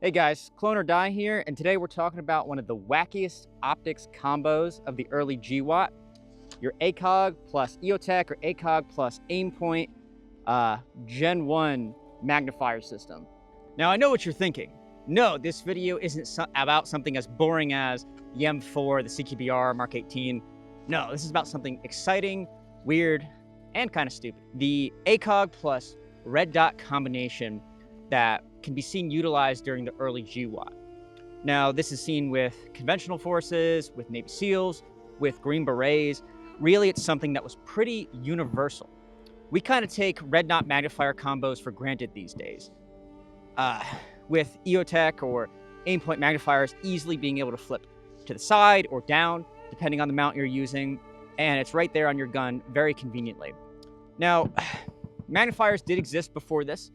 Hey guys, Clone or Die here, and today we're talking about one of the wackiest optics combos of the early GWOT, your Acog plus EOTech or Acog plus Aimpoint Gen 1 magnifier system. Now I know what you're thinking. No, this video isn't about something as boring as the M4, the CQBR, Mark 18. No, this is about something exciting, weird, and kind of stupid. The Acog plus red dot combination that can be seen utilized during the early GWOT. Now, this is seen with conventional forces, with Navy SEALs, with Green Berets. Really, it's something that was pretty universal. We kind of take red dot magnifier combos for granted these days. With EOTech or Aimpoint magnifiers easily being able to flip to the side or down, depending on the mount you're using, and it's right there on your gun very conveniently. Now, magnifiers did exist before this.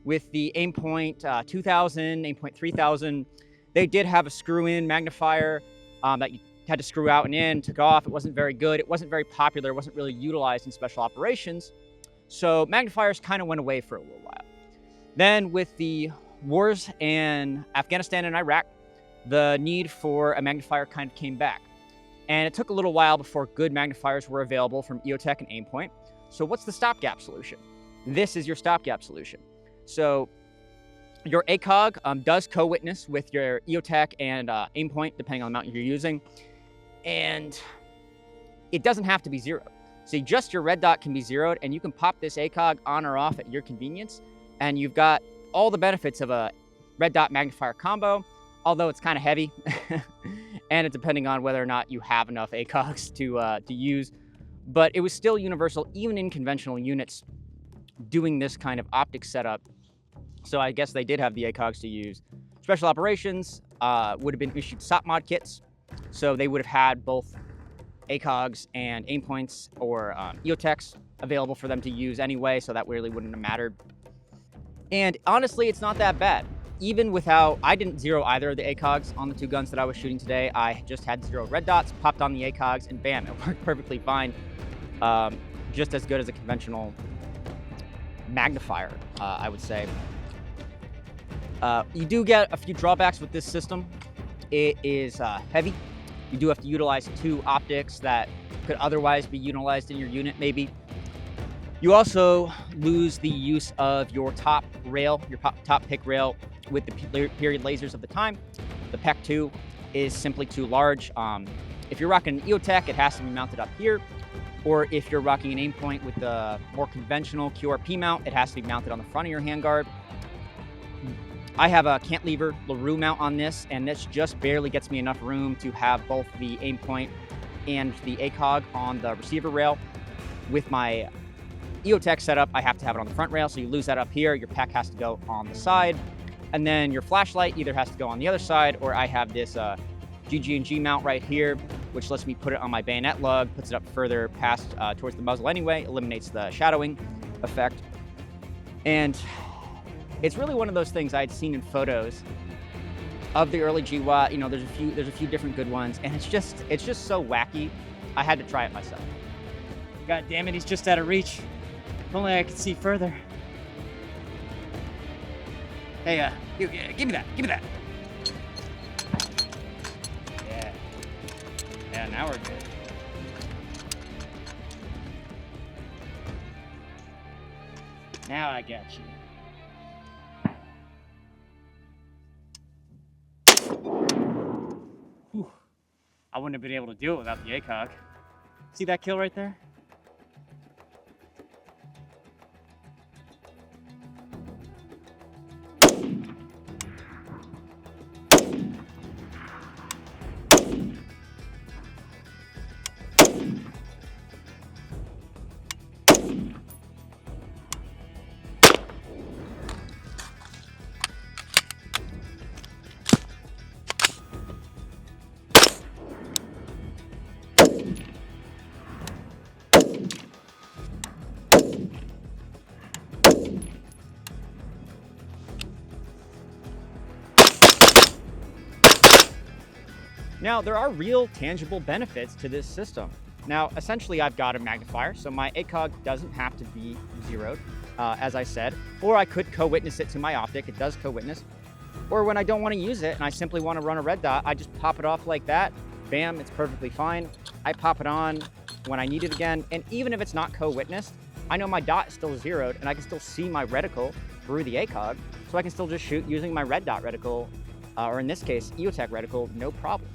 With the Aimpoint 2000, Aimpoint 3000, they did have a screw-in magnifier that you had to screw out and in, took off. It wasn't very good. It wasn't very popular. It wasn't really utilized in special operations. So magnifiers kind of went away for a little while. Then with the wars in Afghanistan and Iraq, the need for a magnifier kind of came back. And it took a little while before good magnifiers were available from EOTech and Aimpoint. So what's the stopgap solution? This is your stopgap solution. So your Acog does co-witness with your EOTech and Aimpoint, depending on the mount you're using. And it doesn't have to be zeroed. See, just your red dot can be zeroed, and you can pop this Acog on or off at your convenience. And you've got all the benefits of a red dot magnifier combo, although it's kind of heavy. And it's depending on whether or not you have enough Acogs to use. But it was still universal, even in conventional units, doing this kind of optic setup. So I guess they did have the Acogs to use. Special operations would have been issued SOP mod kits. So they would have had both Acogs and Aimpoints or EOTechs available for them to use anyway. So that really wouldn't have mattered. And honestly, it's not that bad. Even without, I didn't zero either of the Acogs on the two guns that I was shooting today. I just had zero red dots, popped on the Acogs, and bam, it worked perfectly fine. Just as good as a conventional magnifier, I would say. You do get a few drawbacks with this system. It is heavy. You do have to utilize two optics that could otherwise be utilized in your unit, maybe. You also lose the use of your top rail, your top pick rail with the period lasers of the time. The PEC 2 is simply too large. If you're rocking an EOTech, it has to be mounted up here. Or if you're rocking an Aimpoint with the more conventional QRP mount, it has to be mounted on the front of your handguard. I have a cantilever LaRue mount on this, and this just barely gets me enough room to have both the Aimpoint and the Acog on the receiver rail. With my EOTech setup, I have to have it on the front rail, so you lose that up here. Your PEC has to go on the side. And then your flashlight either has to go on the other side, or I have this GG&G mount right here, which lets me put it on my bayonet lug, puts it up further past towards the muzzle anyway, eliminates the shadowing effect. And it's really one of those things I'd seen in photos of the early GWOT. You know, there's a few different good ones, and it's just so wacky. I had to try it myself. God damn it, he's just out of reach. If only I could see further. Hey, give me that. Yeah, now we're good. Now I got you. Whew. I wouldn't have been able to do it without the Acog. See that kill right there? Now, there are real tangible benefits to this system. Now, essentially, I've got a magnifier, so my Acog doesn't have to be zeroed, as I said, or I could co-witness it to my optic. It does co-witness. Or when I don't want to use it and I simply want to run a red dot, I just pop it off like that. Bam, it's perfectly fine. I pop it on when I need it again. And even if it's not co-witnessed, I know my dot is still zeroed and I can still see my reticle through the Acog. So I can still just shoot using my red dot reticle, or in this case, EOTech reticle, no problem.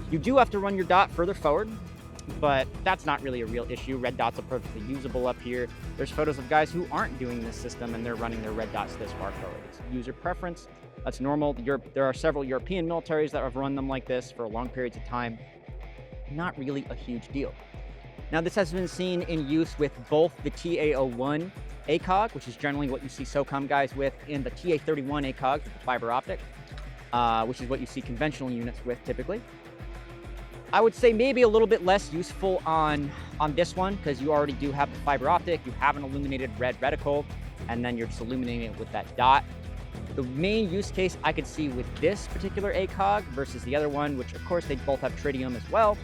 You do have to run your dot further forward, but that's not really a real issue. Red dots are perfectly usable up here. There's photos of guys who aren't doing this system and they're running their red dots this far forward. It's user preference. That's normal. There are several European militaries that have run them like this for long periods of time. Not really a huge deal. Now, this has been seen in use with both the TA01 Acog, which is generally what you see SOCOM guys with, and the TA31 Acog, the fiber optic, which is what you see conventional units with typically. I would say maybe a little bit less useful on this one because you already do have the fiber optic, you have an illuminated red reticle, and then you're just illuminating it with that dot. The main use case I could see with this particular Acog versus the other one, which of course they both have tritium as well,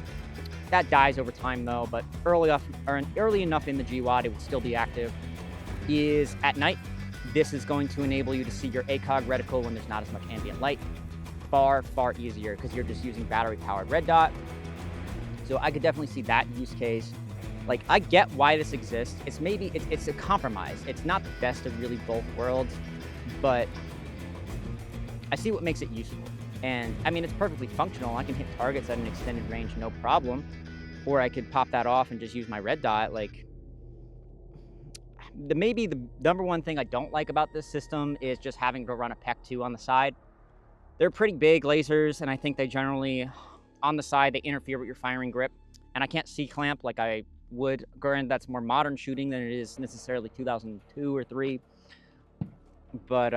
that dies over time though, but early enough in the GWOT it would still be active, is at night. This is going to enable you to see your Acog reticle when there's not as much ambient light. Far easier because you're just using battery powered red dot. So I could definitely see that use case. Like, I get why this exists. It's a compromise. It's not the best of really both worlds, but I see what makes it useful. And I mean, it's perfectly functional. I can hit targets at an extended range, no problem. Or I could pop that off and just use my red dot. Like, maybe the number one thing I don't like about this system is just having to run a PEC2 on the side. They're pretty big lasers, and I think they generally, on the side, they interfere with your firing grip. And I can't C-clamp like I would. Granted, that's more modern shooting than it is necessarily 2002 or 3. But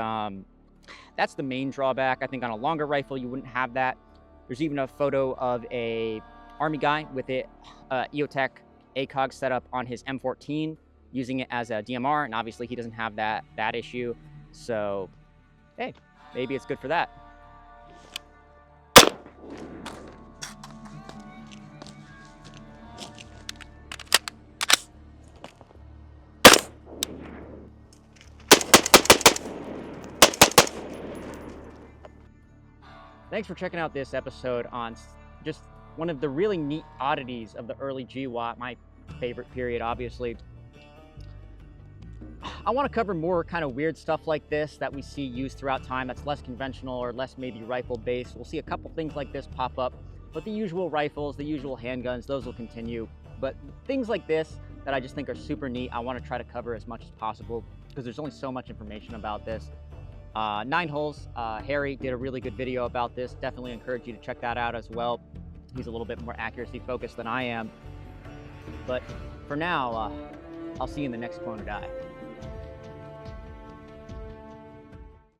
that's the main drawback. I think on a longer rifle, you wouldn't have that. There's even a photo of a Army guy with it, EOTech Acog set up on his M14, using it as a DMR, and obviously he doesn't have that issue. So, hey, maybe it's good for that. Thanks for checking out this episode on just one of the really neat oddities of the early GWOT, my favorite period, obviously. I want to cover more kind of weird stuff like this that we see used throughout time that's less conventional or less maybe rifle-based. We'll see a couple things like this pop up, but the usual rifles, the usual handguns, those will continue. But things like this that I just think are super neat, I want to try to cover as much as possible because there's only so much information about this. 9 Holes, Harry did a really good video about this. Definitely encourage you to check that out as well. He's a little bit more accuracy focused than I am. But for now, I'll see you in the next Clone or Die.